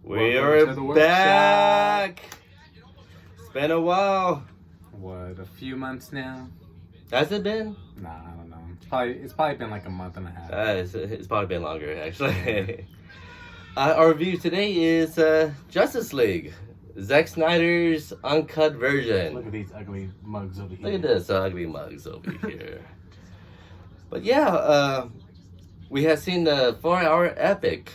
We're to the workshop. back. It's been a while. What, a few months now? Has it been? Nah, I don't know. It's probably been like a month and a half. It's probably been longer, actually. Our review today is Justice League. Zack Snyder's uncut version. Look at these ugly mugs over here. Look at this ugly mugs over here. But yeah, we have seen the 4-hour epic.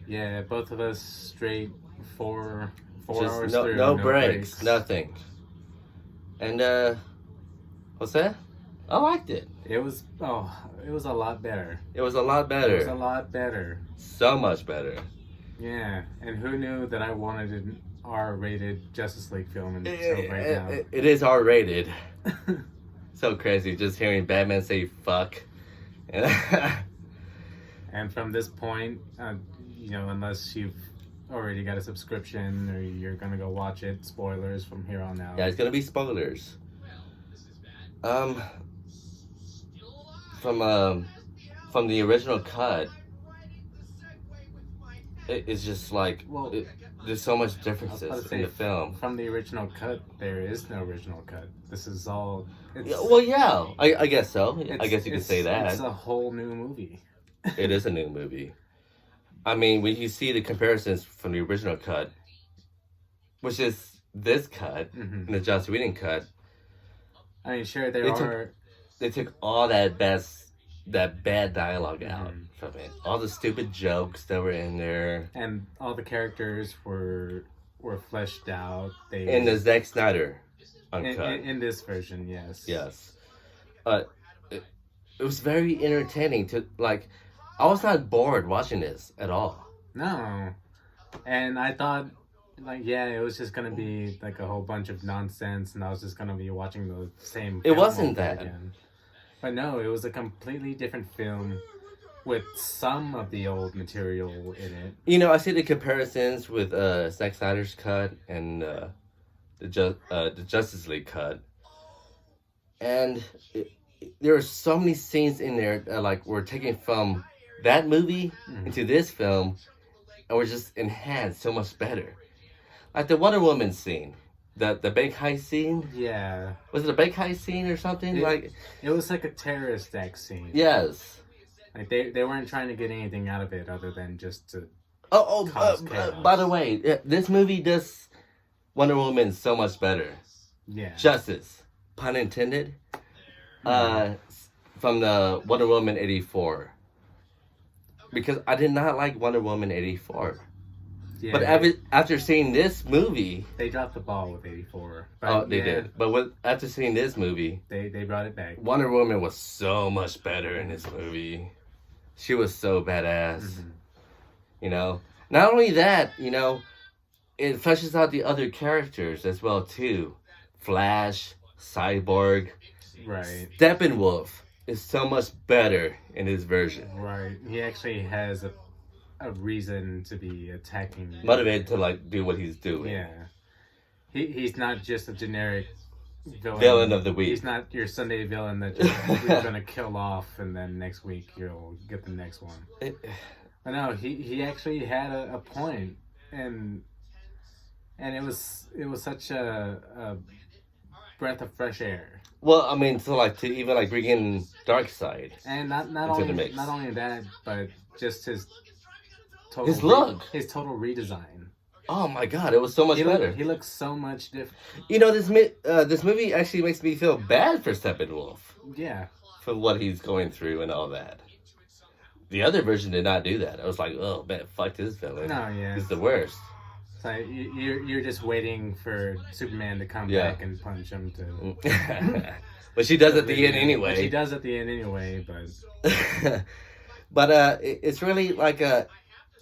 Yeah, both of us straight four Just hours no, through. no breaks, nothing. And what's that? I liked it. It was a lot better. It was a lot better. It was a lot better. So much better. Yeah, and who knew that I wanted an R-rated Justice League film until right now. It is R-rated. So crazy just hearing Batman say fuck. And from this point, unless you've already got a subscription or you're gonna go watch it, spoilers from here on out. Yeah, it's gonna be spoilers. From the original cut, it's just like there's so much differences in the film. From the original cut, there is no original cut. This is all. I guess so. I guess you could say that. It's a whole new movie. It is a new movie. I mean, when you see the comparisons from the original cut, which is this cut, and the Joss Whedon cut, I mean, sure, they took all that bad dialogue out from it. All the stupid jokes that were in there. And all the characters were fleshed out. In the Zack Snyder uncut. In this version, yes. Yes. It was very entertaining to, like, I was not bored watching this at all. No. And I thought, it was just going to be, like, a whole bunch of nonsense, and I was just going to be watching the same It wasn't that. Again. But no, it was a completely different film with some of the old material in it. You know, I see the comparisons with Zack Snyder's cut and the Justice League cut. And there are so many scenes in there that, were taken from that movie into this film and were just enhanced so much better. Like the Wonder Woman scene. The bank heist scene? Yeah. Was it a bank heist scene or something? It was like a terrorist act scene. Yes. Like they weren't trying to get anything out of it other than just to by the way, this movie does Wonder Woman so much better. Yeah. Justice, pun intended. From the Wonder Woman 84. Because I did not like Wonder Woman 84. Yeah, but after seeing this movie... They dropped the ball with 84. They did. But after seeing this movie... They brought it back. Wonder Woman was so much better in this movie. She was so badass. You know? Not only that, it fleshes out the other characters as well, too. Flash, Cyborg... Right. Steppenwolf is so much better in his version. Right. He actually has a reason to be attacking. Motivated to do what he's doing. Yeah. He's not just a generic villain of the week. He's not your Sunday villain that you're gonna kill off and then next week you'll get the next one. But no, he actually had a point, and it was such a breath of fresh air. Well, I mean, to even bring in Darkseid. And not only that, but just his look, his total redesign. Oh my god, it was so much better. He looks so much different. This movie actually makes me feel bad for Steppenwolf. Yeah. For what he's going through and all that. The other version did not do that. I was like, oh man, fuck this villain. No, yeah. He's the worst. It's like you're just waiting for Superman to come back and punch him to. But she does at the end anyway. She does at the end anyway, but. But it's really like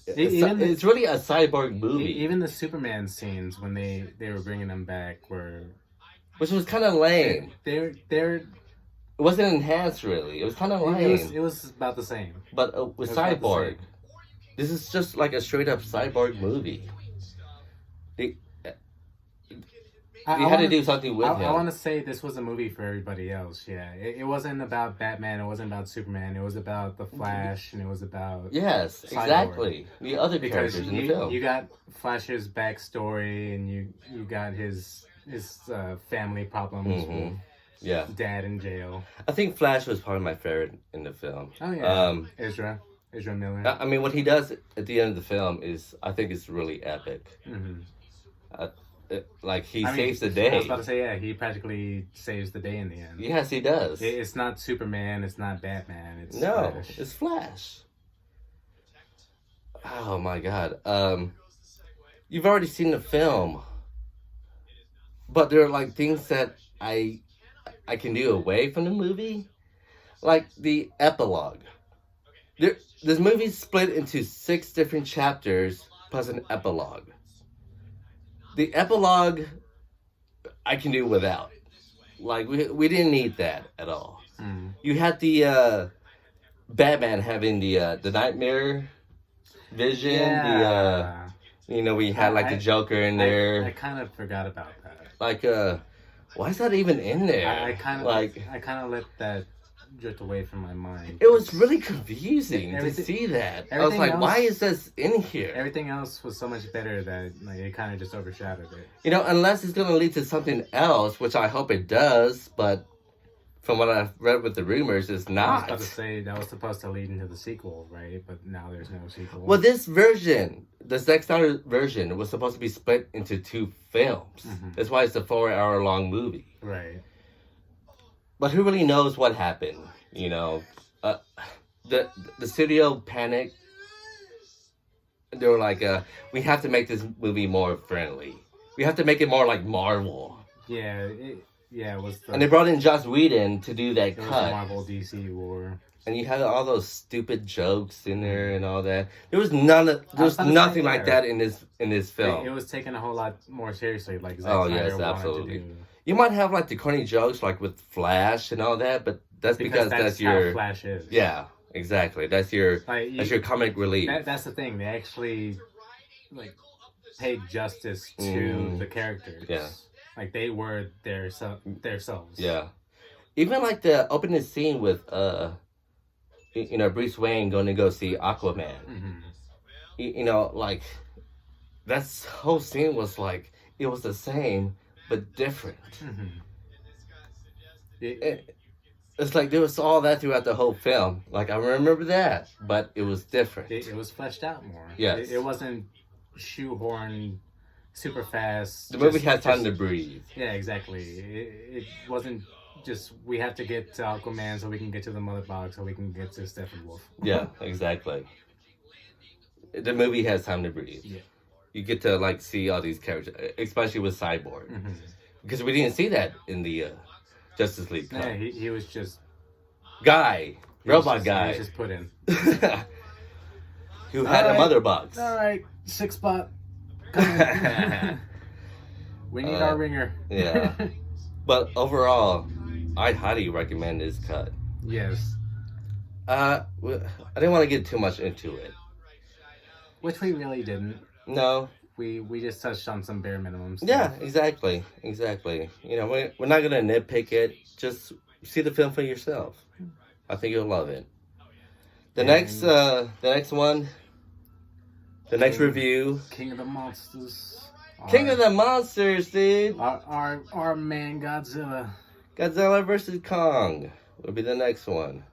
it's really a cyborg movie. Even the Superman scenes when they were bringing him back which was kind of lame. They're. It wasn't enhanced really. It was kind of lame. It was about the same. But with Cyborg, this is just like a straight up cyborg movie. had to do something with him. I want to say this was a movie for everybody else. Yeah, it wasn't about Batman. It wasn't about Superman. It was about the Flash, and it was about Yes, Cyborg. Exactly. The other Because characters in the film. you got Flash's backstory, and you got his family problems with Yeah. dad in jail. I think Flash was probably my favorite in the film. Oh yeah, Ezra Miller. I mean, what he does at the end of the film is, I think, it's really epic. Like he saves the day. I was about to say, yeah, he practically saves the day in the end. Yes, he does. It's not Superman. It's not Batman. It's no, Flash. it's Flash. Oh my God. You've already seen the film, but there are like things that I can do away from the movie, like the epilogue. This movie's split into 6 different chapters plus an epilogue. The epilogue, I can do without. Like, we didn't need that at all. You had the Batman having the nightmare vision. Yeah. We had like the Joker in there. I kind of forgot about that. Like, why is that even in there? I kind of let that drift away from my mind. It was really confusing to see that. I was like, why is this in here? Everything else was so much better that it kind of just overshadowed it. Unless it's going to lead to something else, which I hope it does, but from what I've read with the rumors, it's not. I was about to say that was supposed to lead into the sequel, right? But now there's no sequel. Well, this version, the Zack Snyder version, was supposed to be split into 2 films. That's why it's a 4-hour-long movie. Right. But who really knows what happened? The studio panicked. They were like, we have to make this movie more friendly. We have to make it more like Marvel. Yeah, it was. And they brought in Joss Whedon to do that it cut. Was the Marvel DC war. And you had all those stupid jokes in there and all that. There was nothing like that in this film. It was taken a whole lot more seriously, like Zack Oh Snyder yes, absolutely. To do. You might have like the corny jokes, like with Flash and all that, but that's because that's your how Flash is. Yeah, exactly. That's your your comic relief. That's the thing. They actually paid justice to the characters. Yeah, like they were their selves. Yeah, even like the opening scene with Bruce Wayne going to go see Aquaman. Like that whole scene was like it was the same but different. It's like there was all that throughout the whole film. Like I remember that, but it was different. It was fleshed out more. Yes, it wasn't shoehorned super fast. The movie had time to breathe. Yeah, exactly. It wasn't just we have to get to Aquaman so we can get to the Mother Box so we can get to Steppenwolf. Yeah, exactly. The movie has time to breathe. Yeah. You get to see all these characters, especially with Cyborg, because we didn't see that in the Justice League. Yeah, he was just robot guy. He was just put in. Who had a Mother Box. All right, 6 spot. We need our ringer. Yeah, but overall, I highly recommend this cut. Yes. I didn't want to get too much into it. Which we really didn't. No. We just touched on some bare minimums. Yeah, exactly. We're not gonna nitpick it. Just see the film for yourself. I think you'll love it. The next review. King of the Monsters. King of the Monsters, dude. Our man Godzilla. Godzilla vs. Kong will be the next one.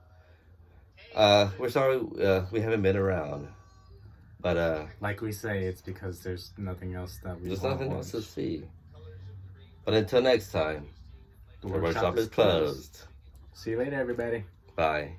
We're sorry we haven't been around. But like we say, it's because there's nothing else that we there's nothing else to see. But until next time, the workshop is closed. See you later, everybody. Bye.